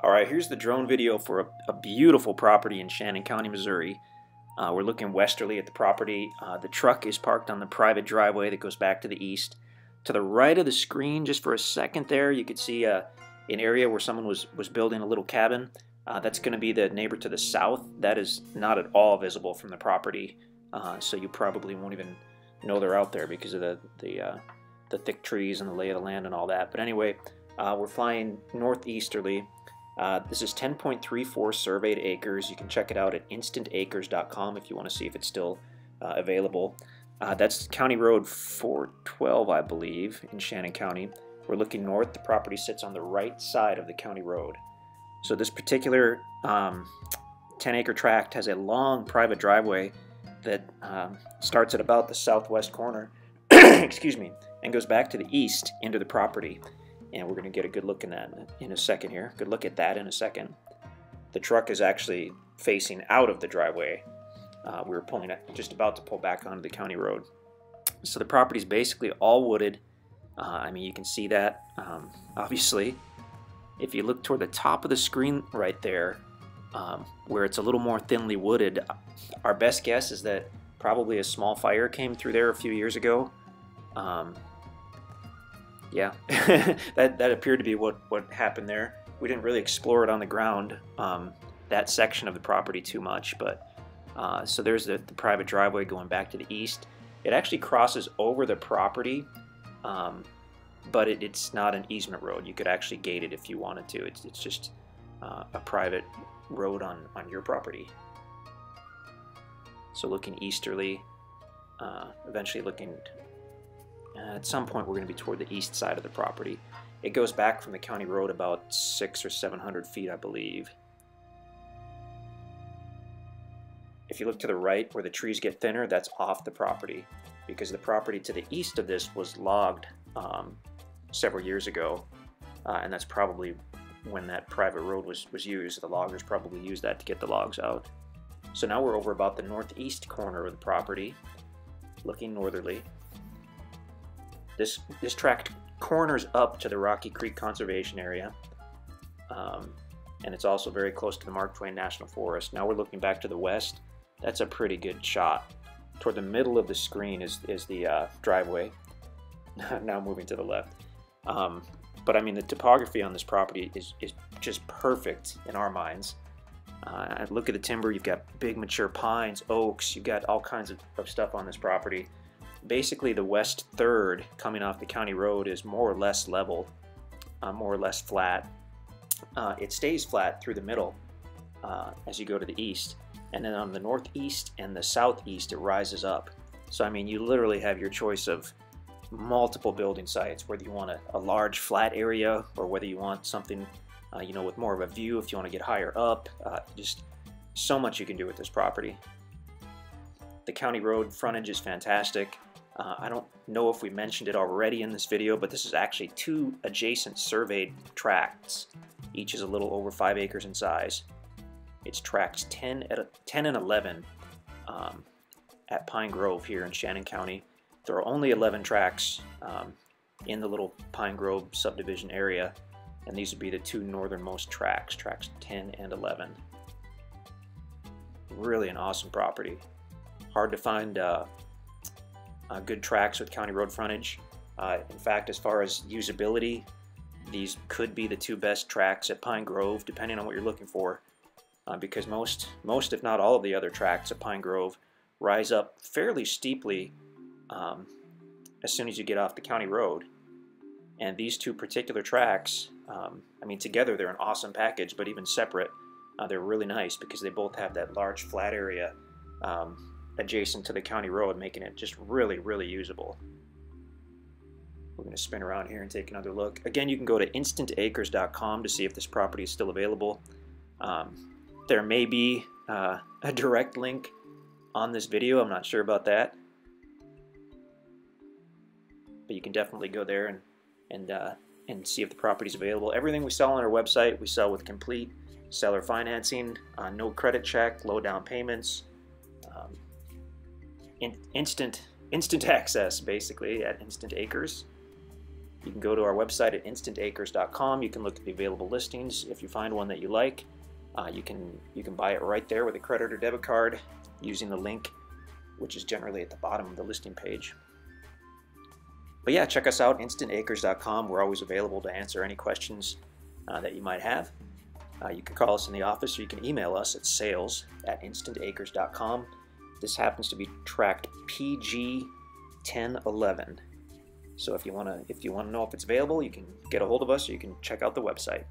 Alright, here's the drone video for a beautiful property in Shannon County, Missouri. We're looking westerly at the property. The truck is parked on the private driveway that goes back to the east. To the right of the screen, just for a second there, you could see an area where someone was building a little cabin. That's going to be the neighbor to the south. That is not at all visible from the property, so you probably won't even know they're out there because of the thick trees and the lay of the land and all that. But anyway, we're flying northeasterly. This is 10.34 surveyed acres. You can check it out at InstantAcres.com if you want to see if it's still available. That's County Road 412, I believe, in Shannon County. We're looking north. The property sits on the right side of the county road. So this particular 10-acre tract has a long private driveway that starts at about the southwest corner, excuse me, and goes back to the east into the property. And we're going to get a good look in that in a second here. Good look at that in a second. The truck is actually facing out of the driveway. We were pulling it, just about to pull back onto the county road. So the property is basically all wooded. I mean, you can see that, obviously. If you look toward the top of the screen right there, where it's a little more thinly wooded, our best guess is that probably a small fire came through there a few years ago. Yeah, that appeared to be what happened there. We didn't really explore it on the ground, that section of the property too much, but so there's the private driveway going back to the east. It actually crosses over the property, but it's not an easement road. You could actually gate it if you wanted to. It's just a private road on your property. So looking easterly, eventually looking... at some point, we're going to be toward the east side of the property. It goes back from the county road about 600 or 700 feet, I believe. If you look to the right, where the trees get thinner, that's off the property, because the property to the east of this was logged several years ago, and that's probably when that private road was used. The loggers probably used that to get the logs out. So now we're over about the northeast corner of the property, looking northerly. This tract corners up to the Rocky Creek Conservation Area, and it's also very close to the Mark Twain National Forest. Now we're looking back to the west. That's a pretty good shot. Toward the middle of the screen is the driveway. Now moving to the left. But I mean, the topography on this property is just perfect in our minds. Look at the timber. You've got big mature pines, oaks. You've got all kinds of stuff on this property. Basically, the west third coming off the county road is more or less level, more or less flat. It stays flat through the middle as you go to the east, and then on the northeast and the southeast it rises up. So I mean, you literally have your choice of multiple building sites, whether you want a large flat area or whether you want something you know, with more of a view if you want to get higher up. Just so much you can do with this property. The county road frontage is fantastic. I don't know if we mentioned it already in this video, but this is actually two adjacent surveyed tracts. Each is a little over 5 acres in size. It's tracts 10 and 11 at Pine Grove here in Shannon County. There are only 11 tracts in the little Pine Grove subdivision area, and these would be the two northernmost tracts, tracts 10 and 11. Really an awesome property. Hard to find good tracks with county road frontage. In fact, as far as usability, these could be the two best tracks at Pine Grove, depending on what you're looking for, because most if not all of the other tracks at Pine Grove rise up fairly steeply as soon as you get off the county road. And these two particular tracks, I mean, together they're an awesome package, but even separate, they're really nice because they both have that large flat area adjacent to the county road, making it just really, really usable. We're going to spin around here and take another look. Again, you can go to InstantAcres.com to see if this property is still available. There may be a direct link on this video. I'm not sure about that. But you can definitely go there and see if the property is available. Everything we sell on our website, we sell with complete seller financing, no credit check, low down payments, instant access basically at InstantAcres. You can go to our website at InstantAcres.com. You can look at the available listings. If you find one that you like, you can buy it right there with a credit or debit card using the link, which is generally at the bottom of the listing page. But yeah, check us out, InstantAcres.com. We're always available to answer any questions that you might have. You can call us in the office, or you can email us at sales@InstantAcres.com. This happens to be tracked PG 1011. So if you want to know if it's available, you can get a hold of us, or you can check out the website.